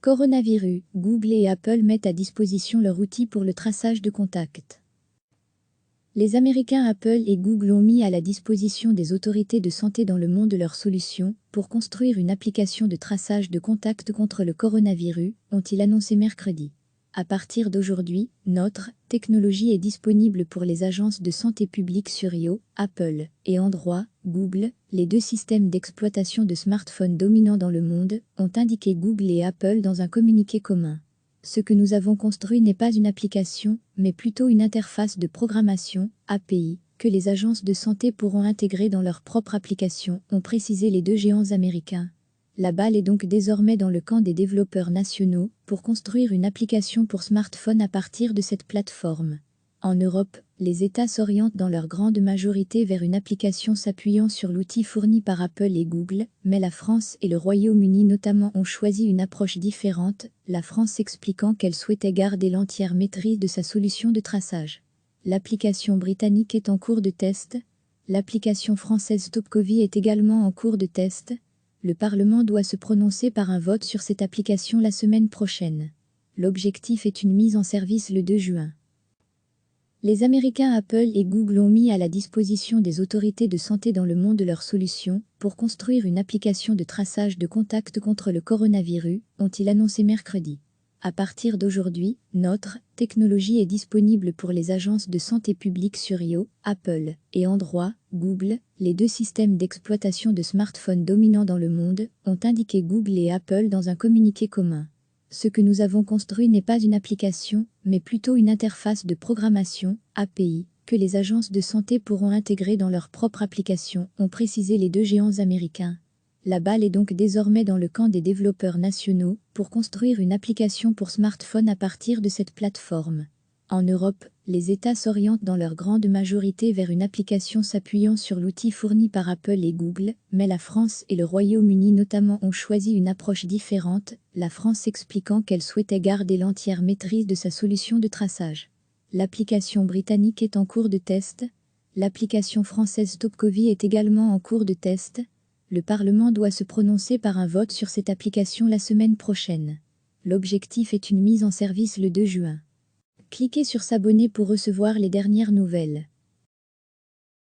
Coronavirus, Google et Apple mettent à disposition leur outil pour le traçage de contacts. Les Américains Apple et Google ont mis à la disposition des autorités de santé dans le monde leur solution pour construire une application de traçage de contacts contre le coronavirus, ont-ils annoncé mercredi. À partir d'aujourd'hui, notre technologie est disponible pour les agences de santé publique sur iOS, Apple, et Android, Google, les deux systèmes d'exploitation de smartphones dominants dans le monde, ont indiqué Google et Apple dans un communiqué commun. Ce que nous avons construit n'est pas une application, mais plutôt une interface de programmation, API, que les agences de santé pourront intégrer dans leur propre application, ont précisé les deux géants américains. La balle est donc désormais dans le camp des développeurs nationaux pour construire une application pour smartphone à partir de cette plateforme. En Europe, les États s'orientent dans leur grande majorité vers une application s'appuyant sur l'outil fourni par Apple et Google, mais la France et le Royaume-Uni notamment ont choisi une approche différente, la France expliquant qu'elle souhaitait garder l'entière maîtrise de sa solution de traçage. L'application britannique est en cours de test. L'application française StopCovid est également en cours de test. Le Parlement doit se prononcer par un vote sur cette application la semaine prochaine. L'objectif est une mise en service le 2 juin. Les Américains Apple et Google ont mis à la disposition des autorités de santé dans le monde leur solution pour construire une application de traçage de contacts contre le coronavirus, ont-ils annoncé mercredi. À partir d'aujourd'hui, notre technologie est disponible pour les agences de santé publique sur iOS, Apple, et Android, Google, les deux systèmes d'exploitation de smartphones dominants dans le monde, ont indiqué Google et Apple dans un communiqué commun. Ce que nous avons construit n'est pas une application, mais plutôt une interface de programmation, API, que les agences de santé pourront intégrer dans leur propre application, ont précisé les deux géants américains. La balle est donc désormais dans le camp des développeurs nationaux pour construire une application pour smartphone à partir de cette plateforme. En Europe, les États s'orientent dans leur grande majorité vers une application s'appuyant sur l'outil fourni par Apple et Google, mais la France et le Royaume-Uni notamment ont choisi une approche différente, la France expliquant qu'elle souhaitait garder l'entière maîtrise de sa solution de traçage. L'application britannique est en cours de test. L'application française StopCovid est également en cours de test. Le Parlement doit se prononcer par un vote sur cette application la semaine prochaine. L'objectif est une mise en service le 2 juin. Cliquez sur s'abonner pour recevoir les dernières nouvelles.